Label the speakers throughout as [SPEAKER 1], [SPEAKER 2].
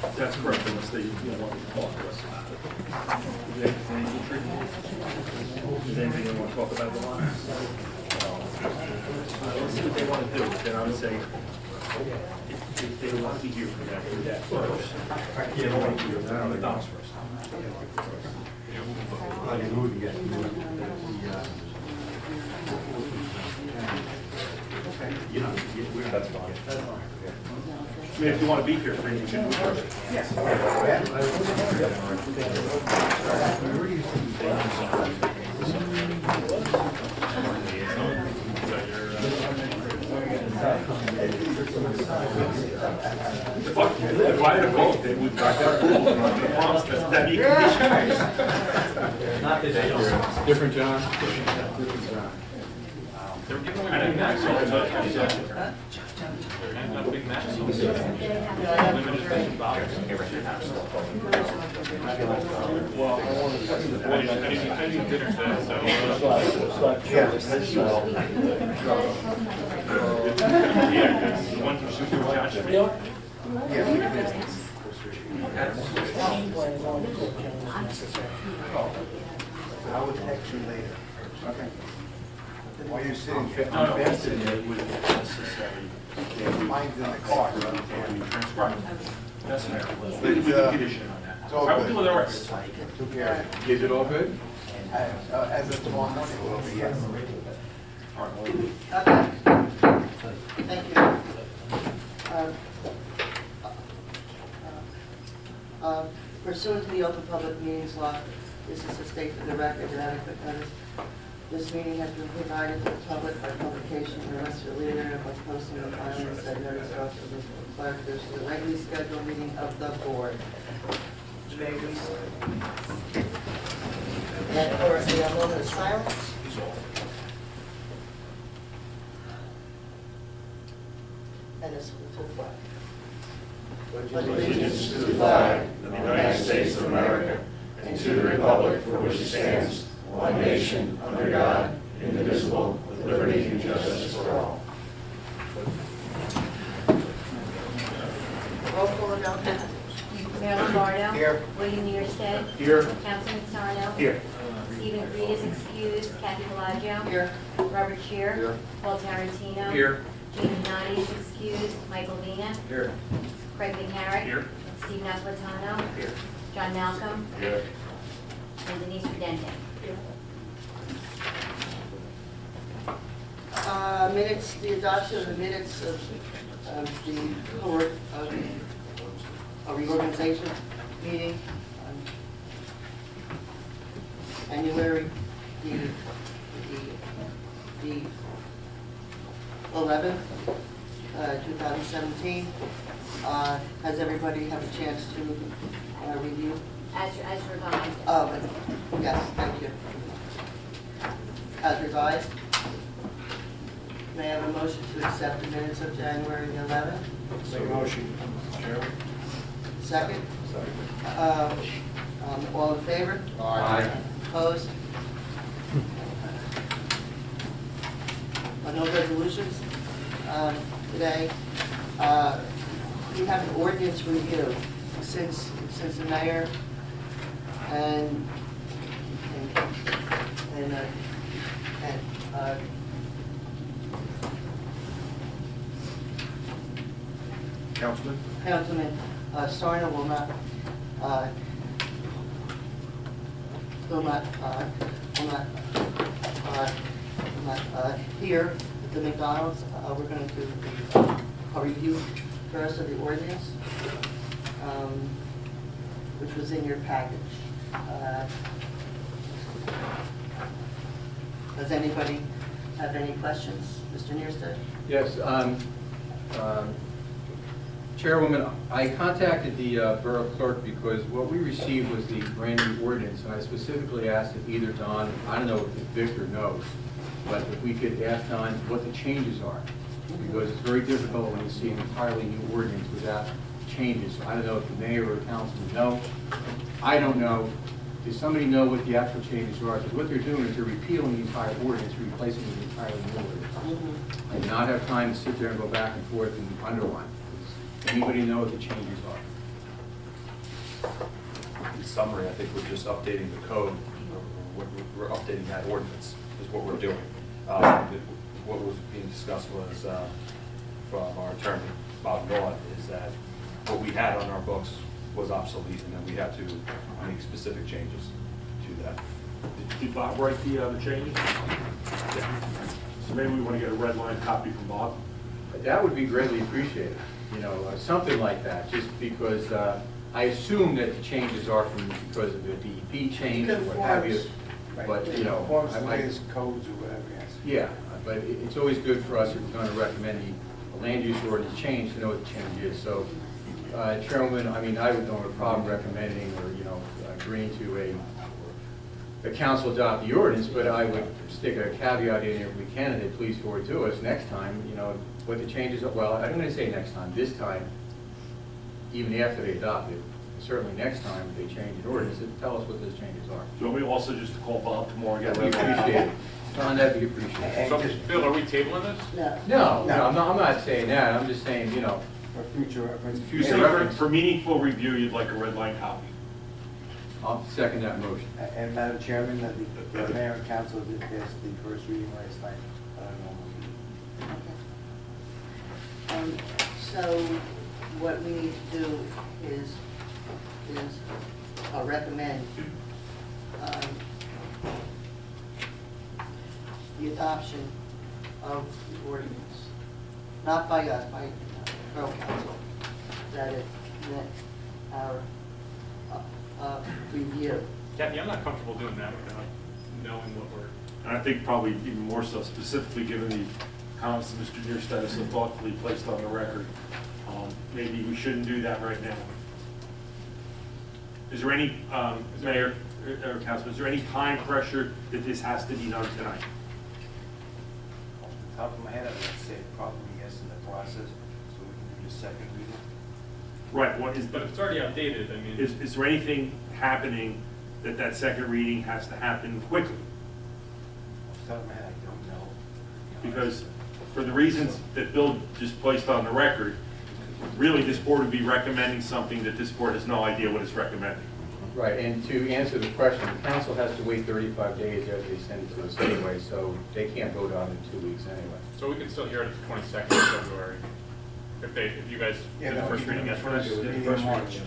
[SPEAKER 1] That's correct, unless they want to talk to us. Is there anything you want to talk about the lines? Let's see what they want to do, then I would say, if they want to be here for that, do that first.
[SPEAKER 2] I can't wait to do that.
[SPEAKER 1] The docks first. That's fine. I mean, if you want to be here for you should do it first. Yes. If I had a vote, they would back out. That'd be conditions.
[SPEAKER 3] Not today.
[SPEAKER 4] Different John.
[SPEAKER 3] They're giving away big max. They're handing out big max. Limited edition bottles.
[SPEAKER 1] Well, I
[SPEAKER 3] I need dinner today, so.
[SPEAKER 1] yeah, the one from Super Josh.
[SPEAKER 2] I will text you later. Okay. While you're sitting here.
[SPEAKER 1] No, that's it. It would be necessary.
[SPEAKER 2] Mine's in the car.
[SPEAKER 1] That's fair. We
[SPEAKER 2] But,
[SPEAKER 1] can condition on that.
[SPEAKER 2] it's all
[SPEAKER 1] I will do
[SPEAKER 2] good.
[SPEAKER 1] the rest.
[SPEAKER 2] Took care of it.
[SPEAKER 4] Is it all good?
[SPEAKER 2] As of tomorrow morning, it will be, yes.
[SPEAKER 5] Okay. Thank you. Pursuant to the Open Public Meetings Law, this is to state for the record that adequate notice. This meeting has been provided to the public by publication in the Western Leader and by posting and filing said notice off to the clerk. This is the regularly scheduled meeting of the board. May we and for a moment of silence. And this will to the flag.
[SPEAKER 6] Allegiance to the flag of the United States of America and to the republic for which it stands, one nation, under God, indivisible, with liberty and justice for all.
[SPEAKER 5] Roll call announcement.
[SPEAKER 7] Mayor Lombardo.
[SPEAKER 2] Here.
[SPEAKER 7] William Nierstead.
[SPEAKER 1] Here.
[SPEAKER 7] Councilman Sarno.
[SPEAKER 1] Here.
[SPEAKER 7] Stephen Reed is excused. Kathy Bellagio.
[SPEAKER 5] Here.
[SPEAKER 7] Robert Shear.
[SPEAKER 2] Here.
[SPEAKER 7] Paul Tarantino.
[SPEAKER 1] Here.
[SPEAKER 7] Gene Donati is excused. Michael Vina.
[SPEAKER 1] Here.
[SPEAKER 7] Craig McHarrick.
[SPEAKER 1] Here.
[SPEAKER 7] Steve Napolitano.
[SPEAKER 1] Here.
[SPEAKER 7] John Malcolm.
[SPEAKER 6] Here.
[SPEAKER 7] And Denise Redente.
[SPEAKER 5] Minutes, the adoption of the minutes of the court of a reorganization meeting on January the 11th, 2017. Has everybody had a chance to review?
[SPEAKER 7] As revised.
[SPEAKER 5] Oh, yes, thank you. As revised. May I have a motion to accept the minutes of January the 11th?
[SPEAKER 2] Make a motion, Chairman.
[SPEAKER 5] Second? All in favor?
[SPEAKER 2] Aye.
[SPEAKER 5] Opposed? No resolutions today. We have an ordinance review since the mayor and Councilman Sarno will not here at the McDonald's. We're going to do a review first of the ordinance, which was in your package. Does anybody have any questions? Mr. Nierstead?
[SPEAKER 4] Yes, Chairwoman, I contacted the Borough Clerk because what we received was the brand new ordinance, and I specifically asked if either Don, I don't know if Victor knows, but if we could ask Don what the changes are, because it's very difficult when you see an entirely new ordinance without changes. I don't know if the mayor or the councilman know. I don't know. Does somebody know what the actual changes are? Because what they're doing is they're repealing the entire ordinance, replacing it with an entirely new ordinance. I do not have time to sit there and go back and forth and underline. Does anybody know what the changes are?
[SPEAKER 8] summary, I think we're just updating the code. We're updating that ordinance is what we're doing. What was being discussed was from our attorney, Bob Vaughn, is that what we had on our books was obsolete, and then we had to make specific changes to that.
[SPEAKER 1] Did Bob write the changes?
[SPEAKER 8] Yeah.
[SPEAKER 1] So maybe we want to get a red line copy from Bob?
[SPEAKER 4] That would be greatly appreciated, something like that, just because I assume that the changes are because of the DEP change or what have you. But,
[SPEAKER 2] Conforms to the latest codes or whatever, yes.
[SPEAKER 4] Yeah, but it's always good for us if we're going to recommend the land use ordinance change to know what the change is. So, Chairwoman, I don't have a problem recommending or, agreeing to the council adopt the ordinance, but I would stick a caveat in here if we can, and please forward to us next time, what the changes are. Well, I'm going to say next time, this time, even after they adopt it, certainly next time if they change the ordinance, tell us what those changes are.
[SPEAKER 1] Do you want me also just to call Bob tomorrow and get
[SPEAKER 4] That'd be
[SPEAKER 1] a red line
[SPEAKER 4] appreciated.
[SPEAKER 1] copy?
[SPEAKER 4] Don, that'd be appreciated.
[SPEAKER 3] So, Bill, are we tabling this?
[SPEAKER 5] No.
[SPEAKER 4] No, I'm not saying that, I'm just saying,
[SPEAKER 2] For future reference.
[SPEAKER 1] If you say for meaningful review, you'd like a red line copy.
[SPEAKER 4] I'll second that motion.
[SPEAKER 2] And Madam Chairman, the mayor and council did pass the first reading last night.
[SPEAKER 5] So what we need to do is recommend the adoption of the ordinance, not by us, by Borough Council, that it met our review.
[SPEAKER 3] Kathy, I'm not comfortable doing that without knowing what we're.
[SPEAKER 1] And I think probably even more so, specifically given the comments that Mr. Nierstedt has so thoughtfully placed on the record, maybe we shouldn't do that right now. Is there any, Mayor or Councilman, is there any time pressure that this has to be done tonight?
[SPEAKER 2] Off the top of my head, I would say probably yes in the process, so we can do the second reading.
[SPEAKER 1] Right, what is,
[SPEAKER 3] But if it's already outdated, I mean.
[SPEAKER 1] is there anything happening that second reading has to happen quickly?
[SPEAKER 2] Off the top of my head, I don't know.
[SPEAKER 1] Because for the reasons that Bill just placed on the record, really this board would be recommending something that this board has no idea what it's recommending.
[SPEAKER 4] Right, and to answer the question, the council has to wait 35 days after they send it to us anyway, so they can't vote on it in 2 weeks anyway.
[SPEAKER 3] So we can still hear it at the 22nd of February. If you guys do the first reading yesterday.
[SPEAKER 2] First March.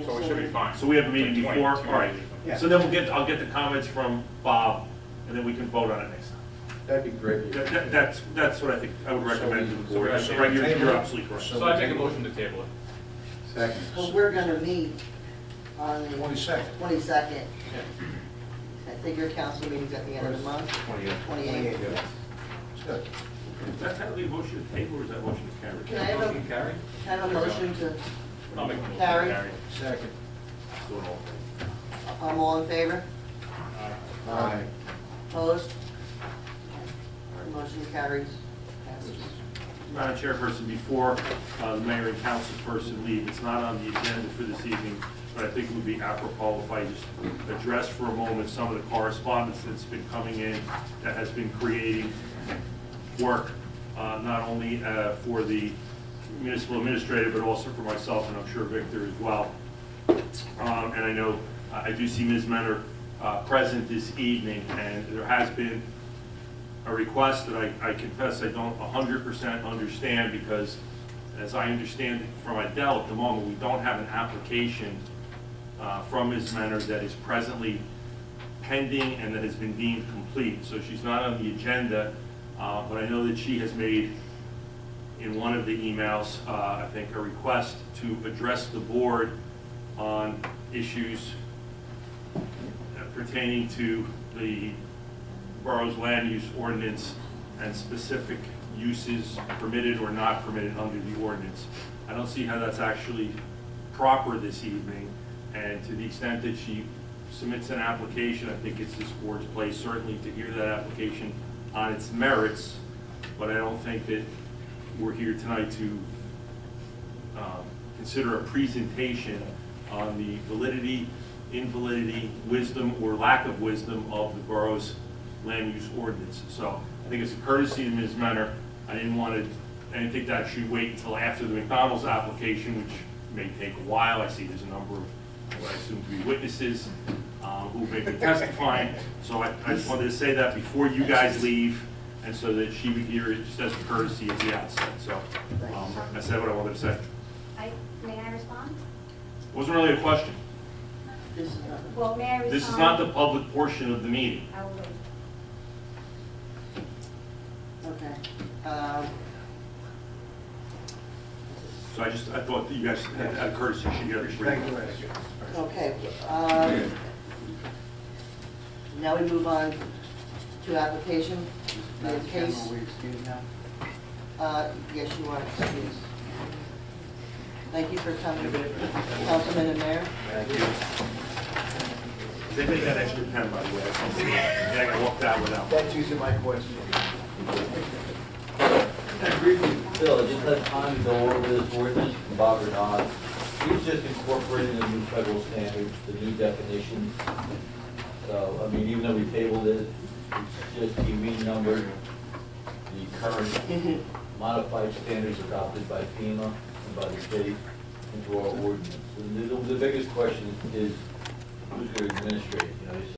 [SPEAKER 3] So we should be fine.
[SPEAKER 1] So we have a meeting
[SPEAKER 3] Like
[SPEAKER 1] before,
[SPEAKER 3] 20
[SPEAKER 1] all right.
[SPEAKER 2] Yeah.
[SPEAKER 1] So then I'll get the comments from Bob, and then we can vote on it next time.
[SPEAKER 4] That'd be great.
[SPEAKER 1] That's what I think I would recommend to the board.
[SPEAKER 3] So we-
[SPEAKER 1] Right, you're absolutely correct.
[SPEAKER 3] So I make a motion to table it.
[SPEAKER 4] Second.
[SPEAKER 5] Well, we're gonna meet on the
[SPEAKER 2] 22nd.
[SPEAKER 5] 22nd. I think your council meeting's at the end of the month, 28th.
[SPEAKER 2] Good.
[SPEAKER 1] Is that technically a motion to table, or is that motion to carry?
[SPEAKER 5] Can I have
[SPEAKER 3] Motion carry?
[SPEAKER 5] a motion to,
[SPEAKER 3] I'll make a motion to
[SPEAKER 5] Carry.
[SPEAKER 3] carry.
[SPEAKER 2] Second.
[SPEAKER 8] Do it all.
[SPEAKER 5] I'm all in favor?
[SPEAKER 2] Aye.
[SPEAKER 5] Opposed? Motion carries. Passes.
[SPEAKER 1] Madam Chairperson, before the mayor and councilperson leave, it's not on the agenda for this evening, but I think it would be apropos if I just address for a moment some of the correspondence that's been coming in that has been creating work, not only for the municipal administrator, but also for myself, and I'm sure Victor as well. And I know, I do see Ms. Menor present this evening, and there has been a request that I confess I don't 100% understand, because as I understand it from Idell at the moment, we don't have an application from Ms. Menor that is presently pending and that has been deemed complete. So she's not on the agenda, but I know that she has made in one of the emails, I think, a request to address the board on issues pertaining to the borough's land use ordinance and specific uses permitted or not permitted under the ordinance. I don't see how that's actually proper this evening, and to the extent that she submits an application, I think it's this board's place certainly to hear that application on its merits, but I don't think that we're here tonight to consider a presentation on the validity, invalidity, wisdom, or lack of wisdom of the borough's land use ordinance. So I think it's a courtesy to Ms. Menor. I didn't think that should wait until after the McDonald's application, which may take a while. I see there's a number of what I assume to be witnesses, who may be testifying. So I just wanted to say that before you guys leave, and so that she would hear it just as a courtesy at the outset. So I said what I wanted to say.
[SPEAKER 7] May I respond?
[SPEAKER 1] Wasn't really a question.
[SPEAKER 5] This is not.
[SPEAKER 7] Well, may I respond?
[SPEAKER 1] This is not the public portion of the meeting.
[SPEAKER 7] I will wait.
[SPEAKER 5] Okay.
[SPEAKER 1] So I thought that you guys had a courtesy, should hear the brief.
[SPEAKER 2] Thank you, Ed.
[SPEAKER 5] Okay. Now we move on to application. The
[SPEAKER 2] Madam Chairman,
[SPEAKER 5] case,
[SPEAKER 2] will we excuse now?
[SPEAKER 5] yes, you are excused. Thank you for coming, Councilman and Mayor.
[SPEAKER 2] Thank you.
[SPEAKER 1] They make that extra pen, by the way. Yeah, I got walked out without.
[SPEAKER 2] That's using my question.
[SPEAKER 9] Briefly, Phil, I just had time to go over this ordinance from Bob Renaud. He's just incorporating the new federal standards, the new definitions. So, I mean, even though we tabled it, it's just he renumbered the current modified standards adopted by FEMA and by the state into our ordinance. So the biggest question is who's going to administrate, you know,